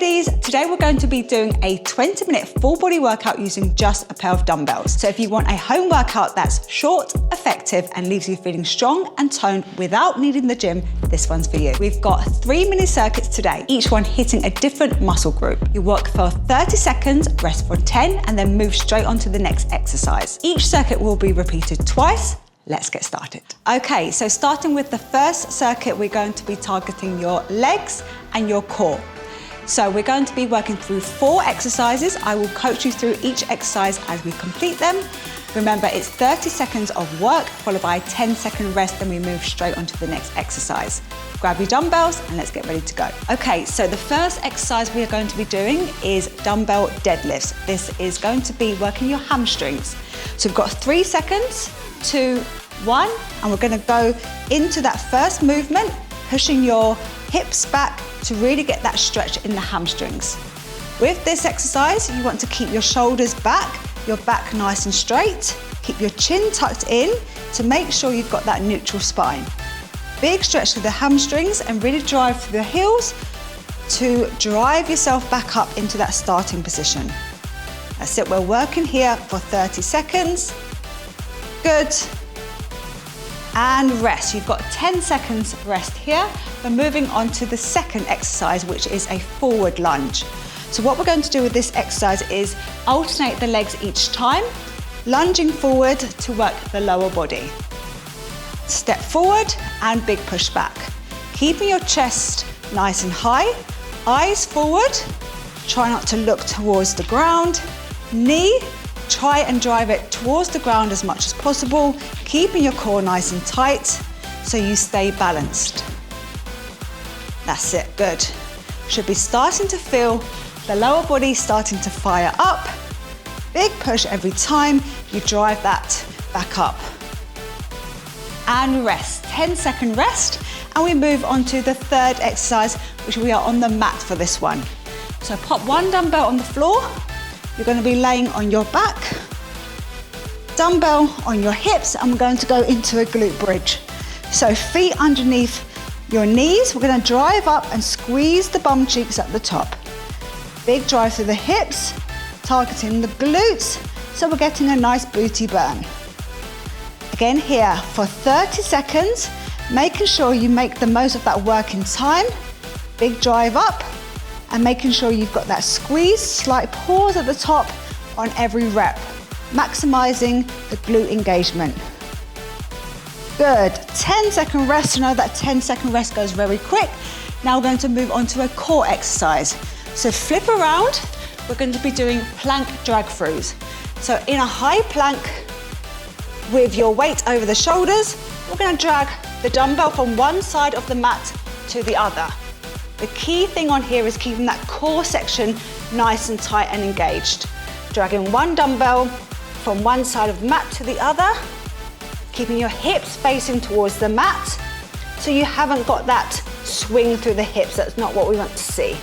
ladies, today we're going to be doing a 20-minute full body workout using just a pair of dumbbells. So if you want a home workout that's short, effective, and leaves you feeling strong and toned without needing the gym, this one's for you. We've got 3 mini circuits today, each one hitting a different muscle group. You work for 30 seconds, rest for 10, and then move straight on to the next exercise. Each circuit will be repeated twice. Let's get started. Okay, so starting with the first circuit, we're going to be targeting your legs and your core. So we're going to be working through 4 exercises. I will coach you through each exercise as we complete them. Remember, it's 30 seconds of work followed by a 10-second rest, then we move straight on to the next exercise. Grab your dumbbells and let's get ready to go. Okay, so the first exercise we are going to be doing is dumbbell deadlifts. This is going to be working your hamstrings. So we've got 3 seconds, 2, 1, and we're going to go into that first movement, pushing your hips back to really get that stretch in the hamstrings. With this exercise, you want to keep your shoulders back, your back nice and straight, keep your chin tucked in to make sure you've got that neutral spine. Big stretch through the hamstrings and really drive through the heels to drive yourself back up into that starting position. That's it, we're working here for 30 seconds. Good. And rest. You've got 10 seconds rest here. We're moving on to the second exercise, which is a forward lunge. So what we're going to do with this exercise is alternate the legs each time, lunging forward to work the lower body. Step forward and big push back. Keeping your chest nice and high, eyes forward, try not to look towards the ground, knee, try and drive it towards the ground as much as possible, keeping your core nice and tight so you stay balanced. That's it, good. Should be starting to feel the lower body starting to fire up. Big push every time you drive that back up. And rest, 10-second rest, and we move on to the third exercise, which we are on the mat for this one. So pop one dumbbell on the floor. You're going to be laying on your back, dumbbell on your hips, and we're going to go into a glute bridge. So feet underneath your knees, we're going to drive up and squeeze the bum cheeks at the top. Big drive through the hips, targeting the glutes, so we're getting a nice booty burn. Again here for 30 seconds, making sure you make the most of that working time. Big drive up, and making sure you've got that squeeze, slight pause at the top on every rep, maximizing the glute engagement. Good, 10-second rest. I know that 10-second rest goes very quick. Now we're going to move on to a core exercise. So flip around, we're going to be doing plank drag throughs. So in a high plank with your weight over the shoulders, we're going to drag the dumbbell from one side of the mat to the other. The key thing on here is keeping that core section nice and tight and engaged. Dragging one dumbbell from one side of the mat to the other, keeping your hips facing towards the mat so you haven't got that swing through the hips. That's not what we want to see.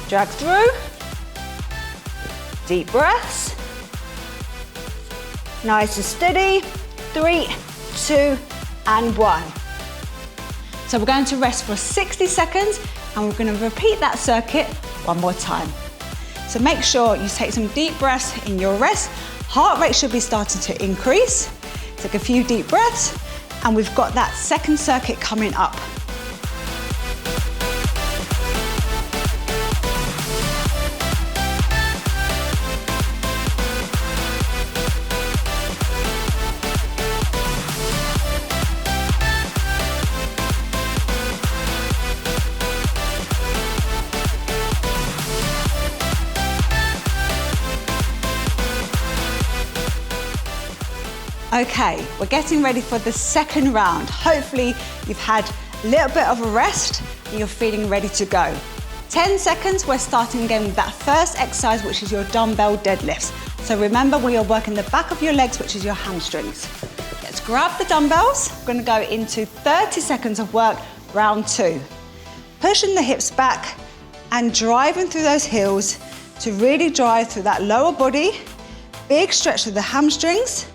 Drag through, deep breaths, nice and steady, 3, 2, and 1. So we're going to rest for 60 seconds and we're going to repeat that circuit one more time. So make sure you take some deep breaths in your rest. Heart rate should be starting to increase. Take a few deep breaths and we've got that second circuit coming up. Okay, we're getting ready for the second round. Hopefully you've had a little bit of a rest and you're feeling ready to go. 10 seconds, we're starting again with that first exercise, which is your dumbbell deadlifts. So remember, we are working the back of your legs, which is your hamstrings. Let's grab the dumbbells. We're gonna go into 30 seconds of work, round 2. Pushing the hips back and driving through those heels to really drive through that lower body. Big stretch through the hamstrings.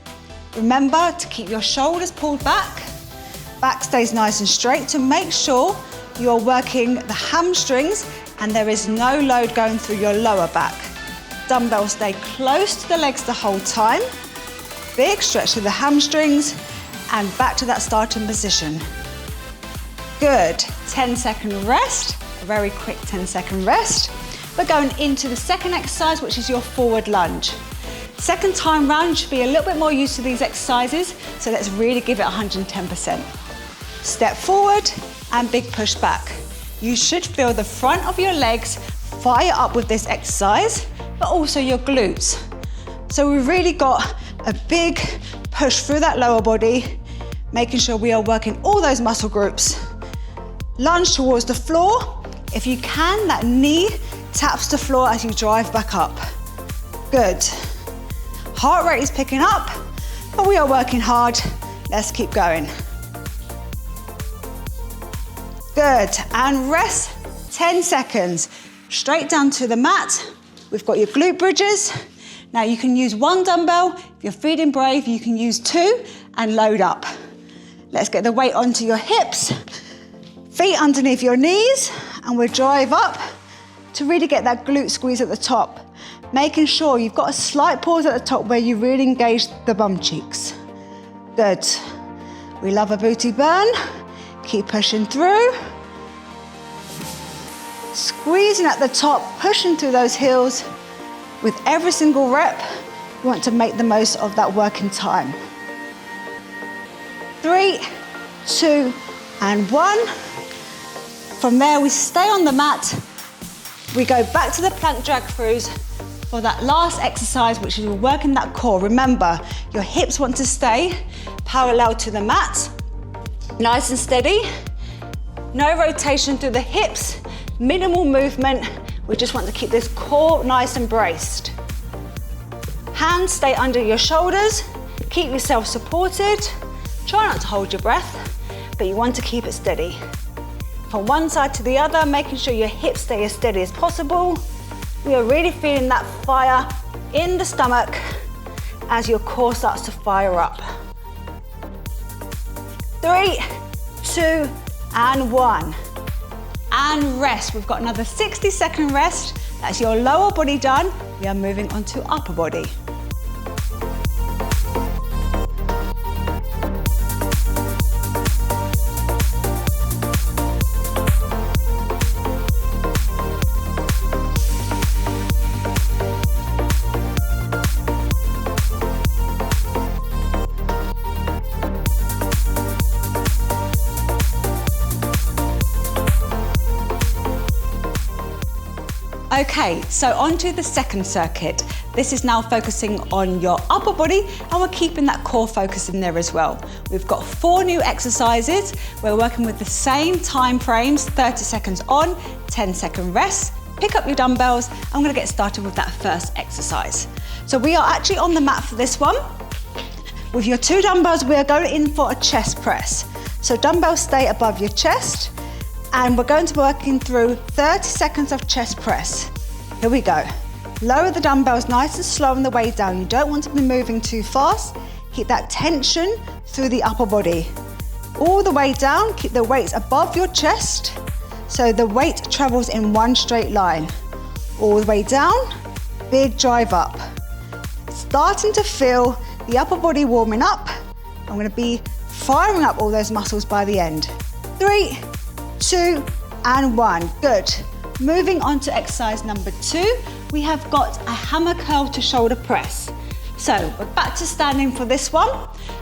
Remember to keep your shoulders pulled back. Back stays nice and straight to make sure you're working the hamstrings and there is no load going through your lower back. Dumbbells stay close to the legs the whole time. Big stretch to the hamstrings and back to that starting position. Good, 10-second rest, a very quick 10-second rest. We're going into the second exercise, which is your forward lunge. Second time round, you should be a little bit more used to these exercises, so let's really give it 110%. Step forward and big push back. You should feel the front of your legs fire up with this exercise, but also your glutes. So we've really got a big push through that lower body, making sure we are working all those muscle groups. Lunge towards the floor. If you can, that knee taps the floor as you drive back up. Good. Heart rate is picking up, but we are working hard. Let's keep going. Good, and rest 10 seconds. Straight down to the mat. We've got your glute bridges. Now you can use one dumbbell. If you're feeling brave, you can use two and load up. Let's get the weight onto your hips, feet underneath your knees, and we'll drive up to really get that glute squeeze at the top. Making sure you've got a slight pause at the top where you really engage the bum cheeks. Good. We love a booty burn. Keep pushing through. Squeezing at the top, pushing through those heels. With every single rep, you want to make the most of that working time. 3, 2, and 1. From there, we stay on the mat. We go back to the plank drag throughs for that last exercise, which is working that core. Remember, your hips want to stay parallel to the mat. Nice and steady. No rotation through the hips, minimal movement. We just want to keep this core nice and braced. Hands stay under your shoulders. Keep yourself supported. Try not to hold your breath, but you want to keep it steady. From one side to the other, making sure your hips stay as steady as possible. We are really feeling that fire in the stomach as your core starts to fire up. 3, 2, and 1. And rest. We've got another 60-second rest. That's your lower body done. We are moving on to upper body. Okay, so on to the second circuit. This is now focusing on your upper body, and we're keeping that core focus in there as well. We've got 4 new exercises. We're working with the same time frames, 30 seconds on, 10-second rest. Pick up your dumbbells. I'm gonna get started with that first exercise. So we are actually on the mat for this one. With your 2 dumbbells, we are going in for a chest press. So dumbbells stay above your chest, and we're going to be working through 30 seconds of chest press. Here we go. Lower the dumbbells nice and slow on the way down. You don't want to be moving too fast. Keep that tension through the upper body. All the way down, keep the weights above your chest so the weight travels in one straight line. All the way down, big drive up. Starting to feel the upper body warming up. I'm going to be firing up all those muscles by the end. 3, 2, and 1. Good. Moving on to exercise number 2, we have got a hammer curl to shoulder press. So we're back to standing for this one.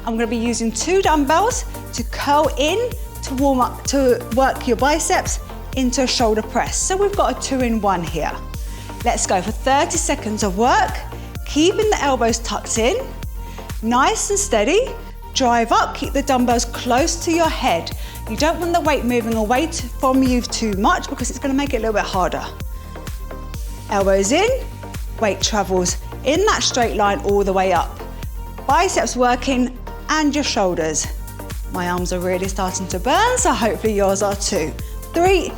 I'm going to be using 2 dumbbells to curl in to warm up, to work your biceps into a shoulder press. So we've got a 2-in-1 here. Let's go for 30 seconds of work, keeping the elbows tucked in, nice and steady. Drive up, keep the dumbbells close to your head. You don't want the weight moving away from you too much because it's going to make it a little bit harder. Elbows in, weight travels in that straight line all the way up. Biceps working and your shoulders. My arms are really starting to burn, so hopefully yours are too. 3,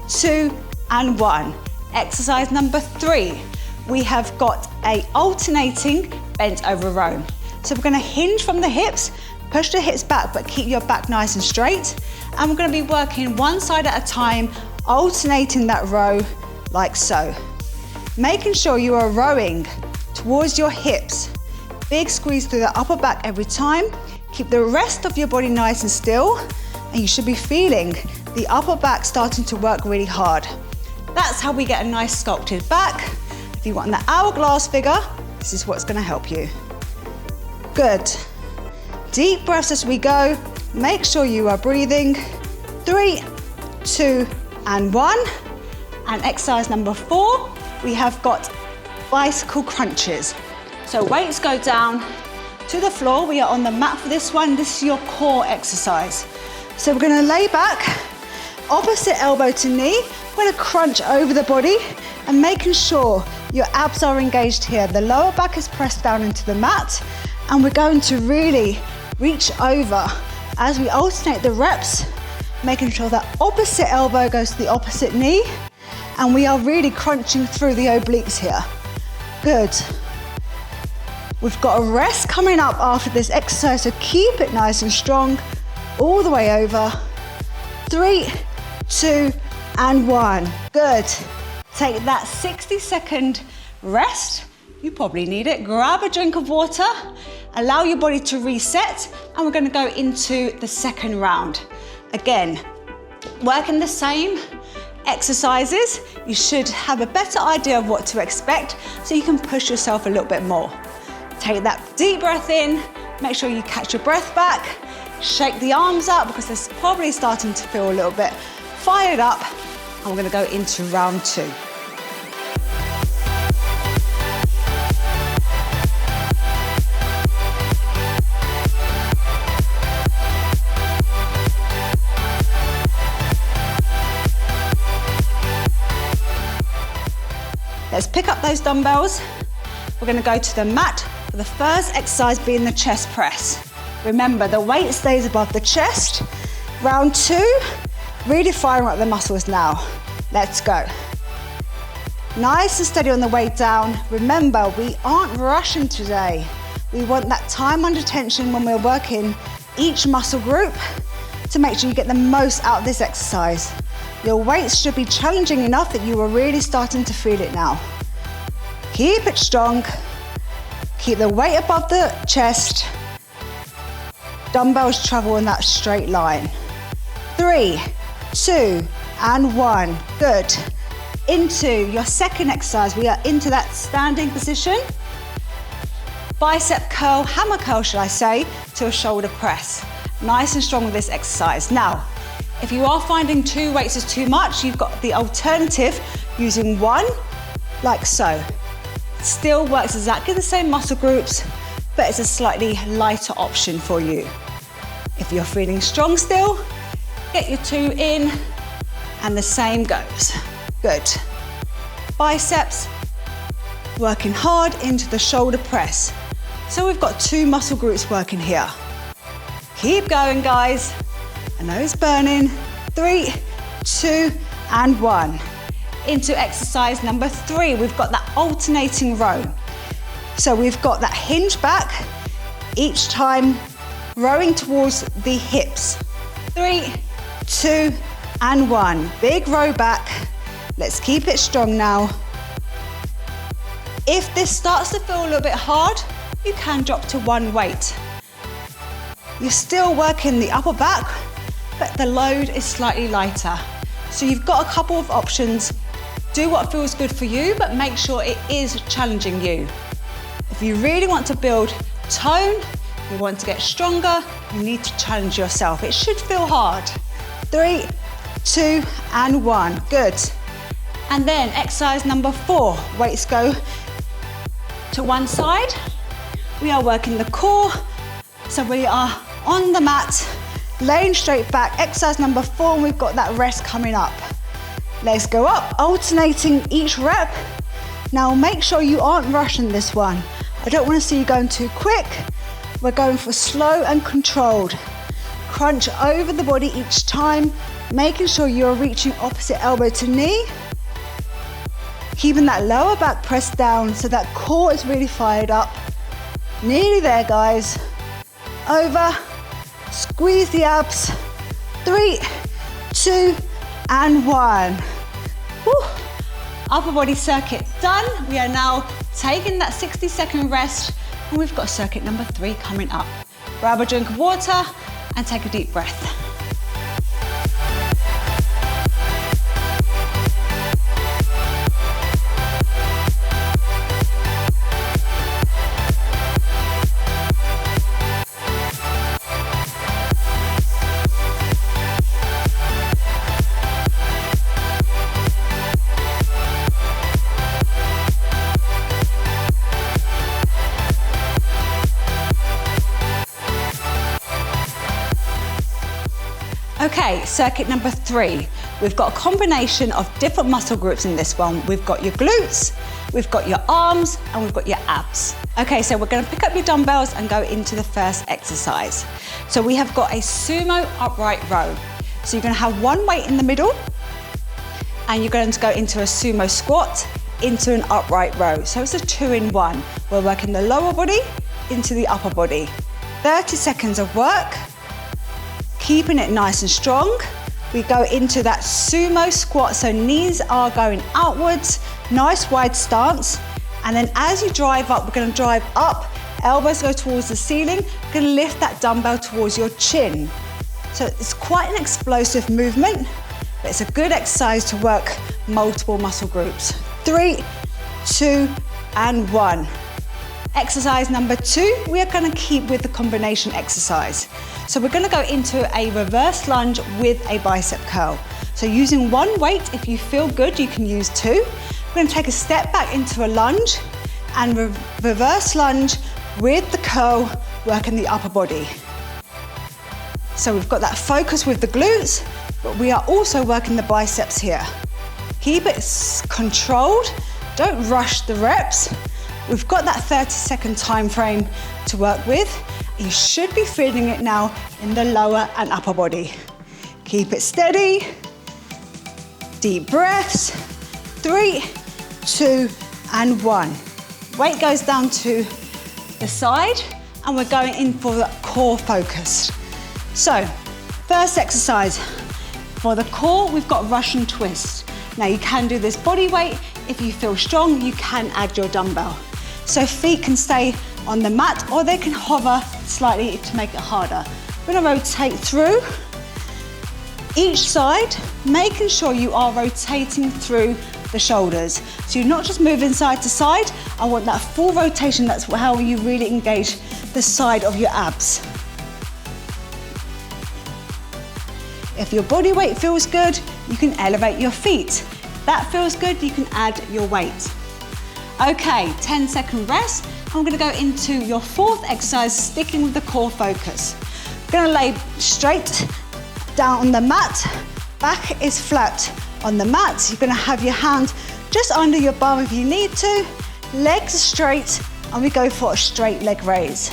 2, and 1. Exercise number 3. We have got a alternating bent over row. So we're going to hinge from the hips, push the hips back, but keep your back nice and straight. And we're going to be working one side at a time, alternating that row like so. Making sure you are rowing towards your hips. Big squeeze through the upper back every time. Keep the rest of your body nice and still, and you should be feeling the upper back starting to work really hard. That's how we get a nice sculpted back. If you want the hourglass figure, this is what's gonna help you. Good. Deep breaths as we go. Make sure you are breathing. 3, 2, and 1. And exercise number 4, we have got bicycle crunches. So weights go down to the floor. We are on the mat for this one. This is your core exercise. So we're gonna lay back, opposite elbow to knee. We're gonna crunch over the body and making sure your abs are engaged here. The lower back is pressed down into the mat, and we're going to really reach over as we alternate the reps, making sure that opposite elbow goes to the opposite knee, and we are really crunching through the obliques here. Good. We've got a rest coming up after this exercise, so keep it nice and strong all the way over. 3, 2, and 1. Good. Take that 60-second rest. You probably need it. Grab a drink of water, allow your body to reset, and we're gonna go into the second round. Again, working the same exercises. You should have a better idea of what to expect so you can push yourself a little bit more. Take that deep breath in, make sure you catch your breath back, shake the arms up because they're probably starting to feel a little bit fired up, and we're gonna go into round 2. Let's pick up those dumbbells. We're gonna go to the mat for the first exercise being the chest press. Remember, the weight stays above the chest. Round 2, really firing up the muscles now. Let's go. Nice and steady on the way down. Remember, we aren't rushing today. We want that time under tension when we're working each muscle group to make sure you get the most out of this exercise. Your weights should be challenging enough that you are really starting to feel it now. Keep it strong. Keep the weight above the chest. Dumbbells travel in that straight line. 3, 2, and 1. Good. Into your second exercise. We are into that standing position. Bicep curl, hammer curl, should I say, to a shoulder press. Nice and strong with this exercise. Now, if you are finding 2 weights is too much, you've got the alternative using 1, like so. Still works exactly the same muscle groups, but it's a slightly lighter option for you. If you're feeling strong still, get your 2 in, and the same goes. Good. Biceps, working hard into the shoulder press. So we've got 2 muscle groups working here. Keep going, guys. I know it's burning. 3, 2, and 1. Into exercise number 3, we've got that alternating row. So we've got that hinge back, each time rowing towards the hips. 3, 2, and 1. Big row back. Let's keep it strong now. If this starts to feel a little bit hard, you can drop to 1 weight. You're still working the upper back, but the load is slightly lighter. So you've got a couple of options. Do what feels good for you, but make sure it is challenging you. If you really want to build tone, you want to get stronger, you need to challenge yourself. It should feel hard. 3, 2, and 1. Good. And then exercise number 4. Weights go to one side. We are working the core. So we are on the mat, laying straight back. Exercise number 4, and we've got that rest coming up. Legs go up, alternating each rep. Now make sure you aren't rushing this one. I don't want to see you going too quick. We're going for slow and controlled. Crunch over the body each time, making sure you're reaching opposite elbow to knee. Keeping that lower back pressed down so that core is really fired up. Nearly there, guys. Over, squeeze the abs. 3, 2, and 1. Woo. Upper body circuit done. We are now taking that 60-second rest, and we've got circuit number 3 coming up. Grab a drink of water and take a deep breath. Okay, circuit number 3. We've got a combination of different muscle groups in this one. We've got your glutes, we've got your arms, and we've got your abs. Okay, so we're gonna pick up your dumbbells and go into the first exercise. So we have got a sumo upright row. So you're gonna have one weight in the middle, and you're going to go into a sumo squat, into an upright row. So it's a 2-in-1. We're working the lower body into the upper body. 30 seconds of work. Keeping it nice and strong. We go into that sumo squat, so knees are going outwards, nice wide stance. And then as you drive up, we're gonna drive up, elbows go towards the ceiling, we're gonna lift that dumbbell towards your chin. So it's quite an explosive movement, but it's a good exercise to work multiple muscle groups. 3, 2, and 1. Exercise number 2, we are gonna keep with the combination exercise. So we're gonna go into a reverse lunge with a bicep curl. So using one weight, if you feel good, you can use 2. We're gonna take a step back into a lunge and reverse lunge with the curl, working the upper body. So we've got that focus with the glutes, but we are also working the biceps here. Keep it controlled, don't rush the reps. We've got that 30-second time frame to work with. You should be feeling it now in the lower and upper body. Keep it steady. Deep breaths. 3, 2, and 1. Weight goes down to the side, and we're going in for the core focus. So, first exercise. For the core, we've got Russian twist. Now you can do this body weight. If you feel strong, you can add your dumbbell. So feet can stay on the mat, or they can hover slightly to make it harder. We're gonna rotate through each side, making sure you are rotating through the shoulders. So you're not just moving side to side. I want that full rotation. That's how you really engage the side of your abs. If your body weight feels good, you can elevate your feet. If that feels good, you can add your weight. Okay, 10-second rest. I'm gonna go into your 4th exercise, sticking with the core focus. We're gonna lay straight down on the mat. Back is flat on the mat. You're gonna have your hand just under your bum if you need to. Legs straight, and we go for a straight leg raise.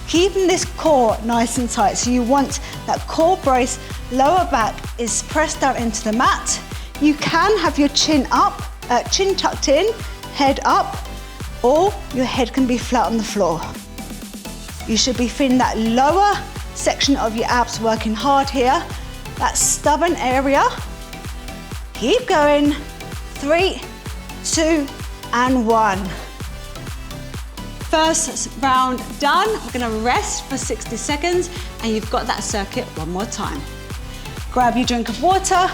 Keeping this core nice and tight. So you want that core brace, lower back is pressed down into the mat. You can have your chin up, chin tucked in, head up, or your head can be flat on the floor. You should be feeling that lower section of your abs working hard here, that stubborn area. Keep going. 3, 2, and 1. First round done. We're gonna rest for 60 seconds, and you've got that circuit one more time. Grab your drink of water.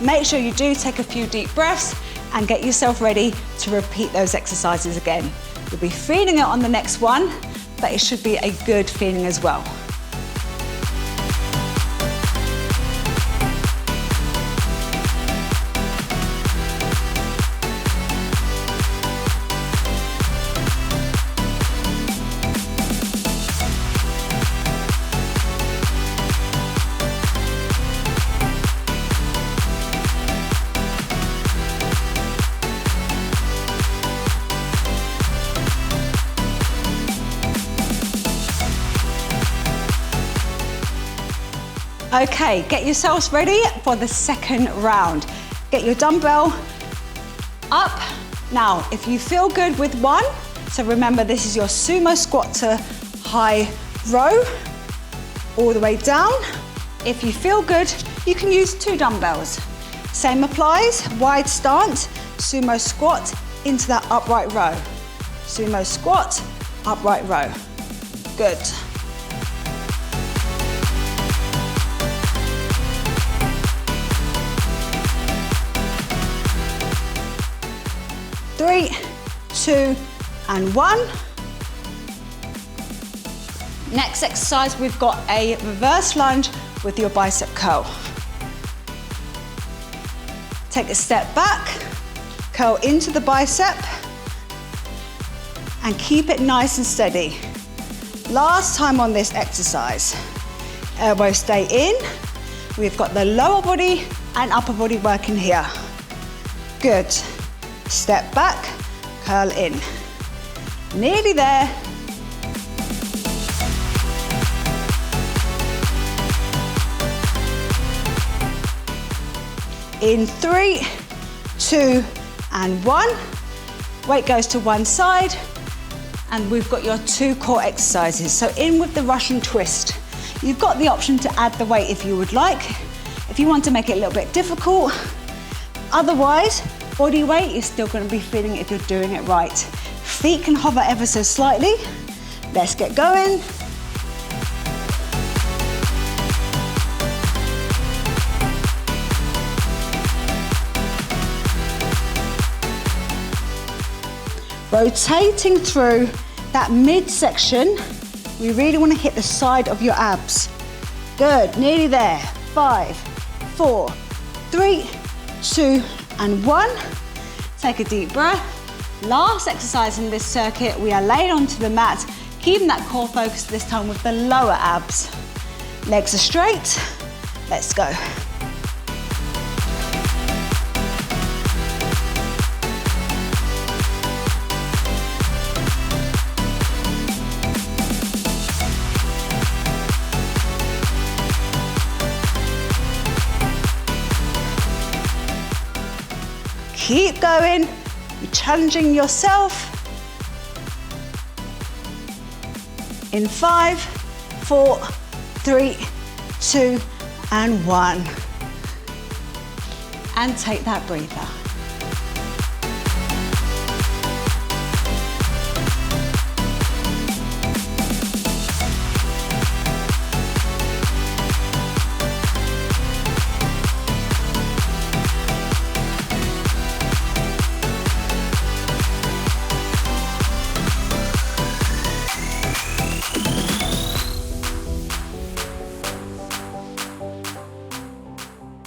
Make sure you do take a few deep breaths and get yourself ready to repeat those exercises again. You'll be feeling it on the next one, but it should be a good feeling as well. Okay, get yourselves ready for the second round. Get your dumbbell up. Now, if you feel good with one, so remember this is your sumo squat to high row, all the way down. If you feel good, you can use 2 dumbbells. Same applies, wide stance. sumo squat into that upright row. Sumo squat, upright row. Good. Three, two, and one. Next exercise, we've got a reverse lunge with your bicep curl. Take a step back, curl into the bicep, and keep it nice and steady. Last time on this exercise. Elbows stay in. We've got the lower body and upper body working here. Good. Step back, curl in. Nearly there. In 3, 2, and 1. Weight goes to one side, and we've got your 2 core exercises. So in with the Russian twist. You've got the option to add the weight if you would like, if you want to make it a little bit difficult. Otherwise, body weight is still going to be feeling it if you're doing it right. Feet can hover ever so slightly. Let's get going. Rotating through that midsection, we really want to hit the side of your abs. Good, nearly there. 5, 4, 3, 2, and 1. Take a deep breath. Last exercise in this circuit, we are laying onto the mat, keeping that core focus this time with the lower abs. Legs are straight. Let's go. Keep going, you're challenging yourself. In 5, 4, 3, 2, and 1. And take that breather.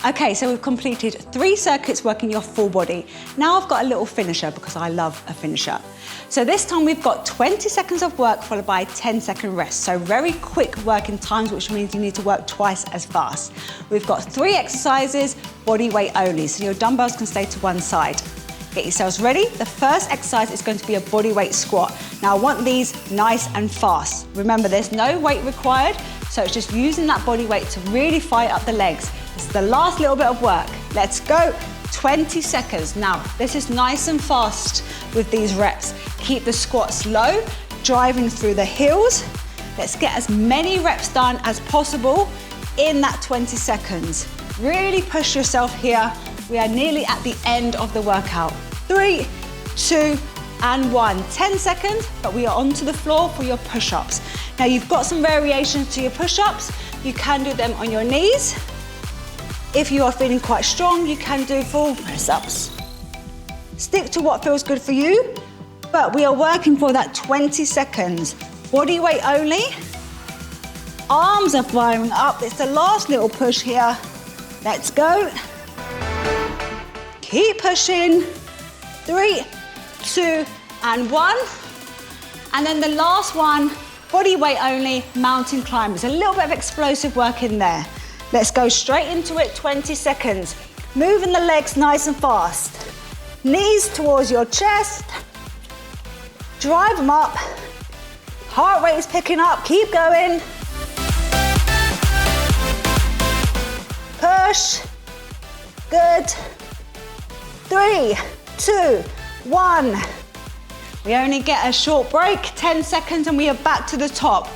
Okay, so we've completed 3 circuits working your full body. Now I've got a little finisher because I love a finisher. So this time we've got 20 seconds of work followed by a 10-second rest. So very quick working times, which means you need to work twice as fast. We've got 3 exercises, body weight only, so your dumbbells can stay to one side. Get yourselves ready. The first exercise is going to be a body weight squat. Now I want these nice and fast. Remember, there's no weight required, so it's just using that body weight to really fire up the legs. This is the last little bit of work. Let's go. 20 seconds. Now, this is nice and fast with these reps. Keep the squats low, driving through the heels. Let's get as many reps done as possible in that 20 seconds. Really push yourself here. We are nearly at the end of the workout. 3, 2, and 1. 10 seconds, but we are onto the floor for your push-ups. Now, you've got some variations to your push-ups. You can do them on your knees. If you are feeling quite strong, you can do full press-ups. Stick to what feels good for you, but we are working for that 20 seconds. Body weight only. Arms are firing up. It's the last little push here. Let's go. Keep pushing. 3, 2, and 1. And then the last one, body weight only, mountain climbers. A little bit of explosive work in there. Let's go straight into it, 20 seconds. Moving the legs nice and fast. Knees towards your chest. Drive them up. Heart rate is picking up, keep going. Push. Good. 3, 2, 1. We only get a short break, 10 seconds, and we are back to the top.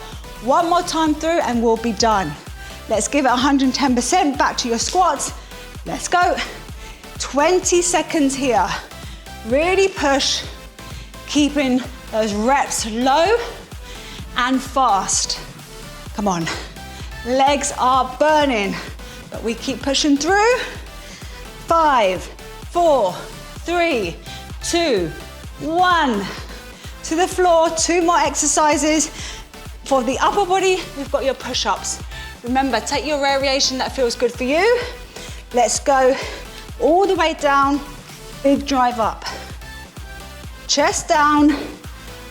One more time through and we'll be done. Let's give it 110%, back to your squats. Let's go. 20 seconds here. Really push, keeping those reps low and fast. Come on, legs are burning, but we keep pushing through. 5, 4, 3, 2, 1. To the floor, 2 more exercises. For the upper body, we've got your push-ups. Remember, take your variation that feels good for you. Let's go all the way down, big drive up. Chest down,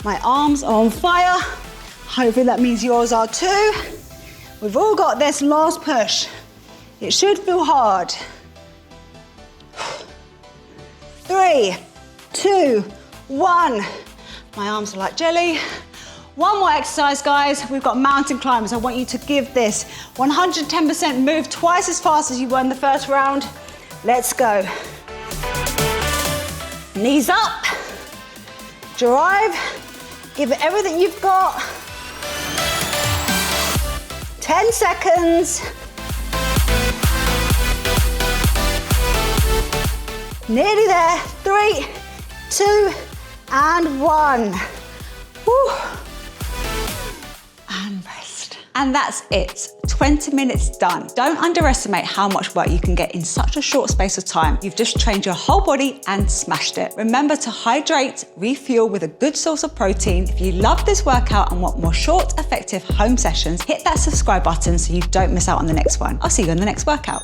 my arms are on fire. Hopefully that means yours are too. We've all got this last push. It should feel hard. 3, 2, 1. My arms are like jelly. One more exercise, guys. We've got mountain climbers. I want you to give this 110% move twice as fast as you were in the first round. Let's go. Knees up. Drive. Give it everything you've got. 10 seconds. Nearly there. 3, 2, and 1. Woo. And rest. And that's it. 20 minutes done. Don't underestimate how much work you can get in such a short space of time. You've just trained your whole body and smashed it. Remember to hydrate, refuel with a good source of protein. If you love this workout and want more short, effective home sessions, hit that subscribe button so you don't miss out on the next one. I'll see you in the next workout.